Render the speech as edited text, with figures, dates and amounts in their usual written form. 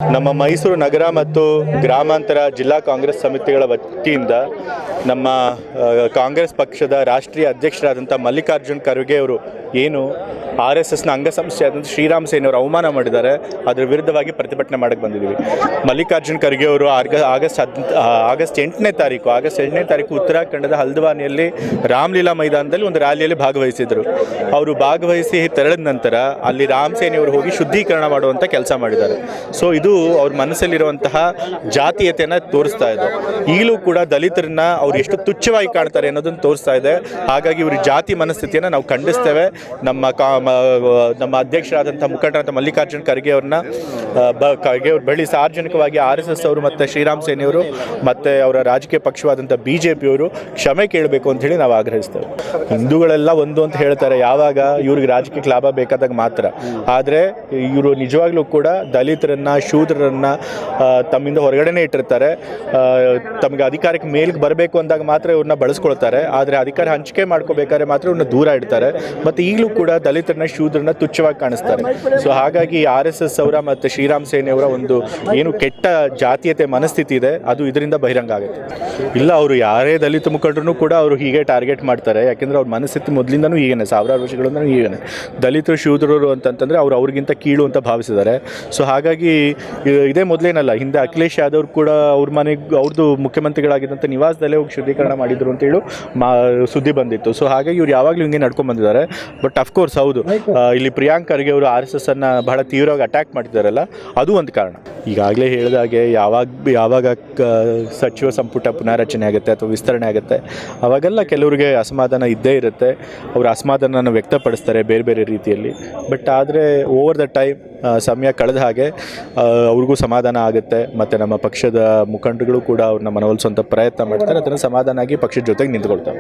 ನಮ್ಮ ಮೈಸೂರು ನಗರ ಮತ್ತು ಗ್ರಾಮಾಂತರ ಜಿಲ್ಲಾ ಕಾಂಗ್ರೆಸ್ ಸಮಿತಿಗಳ ವತಿಯಿಂದ ನಮ್ಮ ಕಾಂಗ್ರೆಸ್ ಪಕ್ಷದ ರಾಷ್ಟ್ರೀಯ ಅಧ್ಯಕ್ಷರಾದಂಥ ಮಲ್ಲಿಕಾರ್ಜುನ್ ಖರ್ಗೆ ಅವರು ಏನು RSSನ ಅಂಗಸಂಸ್ಥೆ ಆದಂಥ ಶ್ರೀರಾಮ್ ಸೇನೆ ಅವರು ಅವಮಾನ ಮಾಡಿದ್ದಾರೆ, ಅದರ ವಿರುದ್ಧವಾಗಿ ಪ್ರತಿಭಟನೆ ಮಾಡಕ್ಕೆ ಬಂದಿದ್ದೀವಿ. ಮಲ್ಲಿಕಾರ್ಜುನ್ ಖರ್ಗೆ ಅವರು ಆಗಸ್ಟ್ 8ನೇ ತಾರೀಕು ಉತ್ತರಾಖಂಡದ ಹಲ್ದ್ವಾನಿಯಲ್ಲಿ ರಾಮಲೀಲಾ ಮೈದಾನದಲ್ಲಿ ಒಂದು ರ್ಯಾಲಿಯಲ್ಲಿ ಭಾಗವಹಿಸಿದರು. ಅವರು ಭಾಗವಹಿಸಿ ತೆರಳಿದ ನಂತರ ಅಲ್ಲಿ ರಾಮ್ ಸೇನೆಯವರು ಹೋಗಿ ಶುದ್ಧೀಕರಣ ಮಾಡುವಂಥ ಕೆಲಸ ಮಾಡಿದ್ದಾರೆ. ಸೊ ಇದು ಅವ್ರ ಮನಸ್ಸಲ್ಲಿರುವಂತಹ ಜಾತೀಯತೆಯನ್ನು ತೋರಿಸ್ತಾ ಇದೆ. ಈಗಲೂ ಕೂಡ ದಲಿತರನ್ನ ಅವ್ರು ಎಷ್ಟು ತುಚ್ಛವಾಗಿ ಕಾಣ್ತಾರೆ ಅನ್ನೋದನ್ನು ತೋರಿಸ್ತಾ ಇದೆ. ಹಾಗಾಗಿ ಇವ್ರ ಜಾತಿ ಮನಸ್ಥಿತಿಯನ್ನು ನಾವು ಖಂಡಿಸ್ತೇವೆ. ನಮ್ಮ ಅಧ್ಯಕ್ಷರಾದಂಥ ಮುಖಂಡರಾದಂಥ ಮಲ್ಲಿಕಾರ್ಜುನ್ ಖರ್ಗೆ ಅವ್ರ ಬಳಿ ಸಾರ್ವಜನಿಕವಾಗಿ RSS ಅವರು ಮತ್ತು ಶ್ರೀರಾಮ್ ಸೇನೆಯವರು ಮತ್ತು ಅವರ ರಾಜಕೀಯ ಪಕ್ಷವಾದಂಥ BJP ಅವರು ಕ್ಷಮೆ ಕೇಳಬೇಕು ಅಂತ ಹೇಳಿ ನಾವು ಆಗ್ರಹಿಸ್ತೇವೆ. ಹಿಂದೂಗಳೆಲ್ಲ ಒಂದು ಅಂತ ಹೇಳ್ತಾರೆ, ಯಾವಾಗ ಇವ್ರಿಗೆ ರಾಜಕೀಯಕ್ಕೆ ಲಾಭ ಬೇಕಾದಾಗ ಮಾತ್ರ. ಆದರೆ ಇವರು ನಿಜವಾಗ್ಲೂ ಕೂಡ ದಲಿತರನ್ನ, ಶೂದ್ರರನ್ನ ತಮ್ಮಿಂದ ಹೊರಗಡೆನೇ ಇಟ್ಟಿರ್ತಾರೆ. ತಮಗೆ ಅಧಿಕಾರಕ್ಕೆ ಮೇಲ್ಗೆ ಬರಬೇಕು ಅಂದಾಗ ಮಾತ್ರ ಇವ್ರನ್ನ ಬಳಸ್ಕೊಳ್ತಾರೆ. ಆದರೆ ಅಧಿಕಾರ ಹಂಚಿಕೆ ಮಾಡ್ಕೋಬೇಕಾದ್ರೆ ಮಾತ್ರ ಇವ್ರನ್ನ ದೂರ ಇಡ್ತಾರೆ. ಮತ್ತು ಈಗಲೂ ಕೂಡ ದಲಿತರನ್ನ, ಶೂದ್ರನ್ನ ತುಚ್ಛವಾಗಿ ಕಾಣಿಸ್ತಾರೆ. ಸೊ ಹಾಗಾಗಿ RSS ಅವರ ಮತ್ತು ಶ್ರೀರಾಮ್ ಸೇನೆಯವರ ಒಂದು ಏನು ಕೆಟ್ಟ ಜಾತೀಯತೆ ಮನಸ್ಥಿತಿ ಇದೆ, ಅದು ಇದರಿಂದ ಬಹಿರಂಗ ಆಗುತ್ತೆ. ಇಲ್ಲ, ಅವರು ಯಾರೇ ದಲಿತ ಮುಖಂಡರು ಕೂಡ ಅವರು ಹೀಗೆ ಟಾರ್ಗೆಟ್ ಮಾಡ್ತಾರೆ. ಯಾಕೆಂದರೆ ಅವ್ರ ಮನಸ್ಥಿತಿ ಮೊದಲಿಂದನೂ ಹೀಗೇನೆ, ಸಾವಿರಾರು ವರ್ಷಗಳಿಂದ ಹೀಗೇನೆ. ದಲಿತರು, ಶೂದ್ರರು ಅಂತಂತಂದರೆ ಅವ್ರಿಗಿಂತ ಕೀಳು ಅಂತ ಭಾವಿಸಿದ್ದಾರೆ. ಸೊ ಹಾಗಾಗಿ ಇದೇ ಮೊದಲೇನಲ್ಲ, ಹಿಂದೆ ಅಖಿಲೇಶ್ ಯಾದವ್ ಕೂಡ ಅವ್ರ ಮನೆಗೆ ಅವ್ರದ್ದು ಮುಖ್ಯಮಂತ್ರಿಗಳಾಗಿದ್ದಂಥ ನಿವಾಸದಲ್ಲೇ ಹೋಗಿ ಶುದ್ಧೀಕರಣ ಮಾಡಿದ್ರು ಅಂತೇಳಿ ಸುದ್ದಿ ಬಂದಿತ್ತು. ಸೊ ಹಾಗಾಗಿ ಇವ್ರು ಯಾವಾಗಲೂ ಹಿಂಗೆ ನಡ್ಕೊಂಡು ಬಂದಿದ್ದಾರೆ. ಬಟ್ ಅಫ್ಕೋರ್ಸ್ ಹೌದು, ಇಲ್ಲಿ ಪ್ರಿಯಾಂಕ್ ಖರ್ಗೆ ಅವರು RSSನ್ನು ಬಹಳ ತೀವ್ರವಾಗಿ ಅಟ್ಯಾಕ್ ಮಾಡ್ತಿದ್ದಾರಲ್ಲ, ಅದು ಒಂದು ಕಾರಣ. ಈಗಾಗಲೇ ಹೇಳಿದಾಗೆ ಯಾವಾಗ ಸಚಿವ ಸಂಪುಟ ಪುನಾರಚನೆ ಆಗುತ್ತೆ ಅಥವಾ ವಿಸ್ತರಣೆ ಆಗುತ್ತೆ, ಅವಾಗೆಲ್ಲ ಕೆಲವರಿಗೆ ಅಸಮಾಧಾನ ಇದ್ದೇ ಇರುತ್ತೆ. ಅವರು ಅಸಮಾಧಾನನ ವ್ಯಕ್ತಪಡಿಸ್ತಾರೆ ಬೇರೆ ಬೇರೆ ರೀತಿಯಲ್ಲಿ. ಬಟ್ ಆದರೆ ಓವರ್ ದ ಟೈಮ್, ಸಮಯ ಕಳೆದ ಹಾಗೆ ಅವ್ರಿಗೂ ಸಮಾಧಾನ ಆಗುತ್ತೆ. ಮತ್ತು ನಮ್ಮ ಪಕ್ಷದ ಮುಖಂಡರುಗಳು ಕೂಡ ಅವ್ರನ್ನ ಮನವೊಲಿಸುವಂಥ ಪ್ರಯತ್ನ ಮಾಡ್ತಾರೆ. ಅದನ್ನು ಸಮಾಧಾನ ಆಗಿ ಪಕ್ಷದ ಜೊತೆಗೆ ನಿಂತ್ಕೊಳ್ತಾರೆ.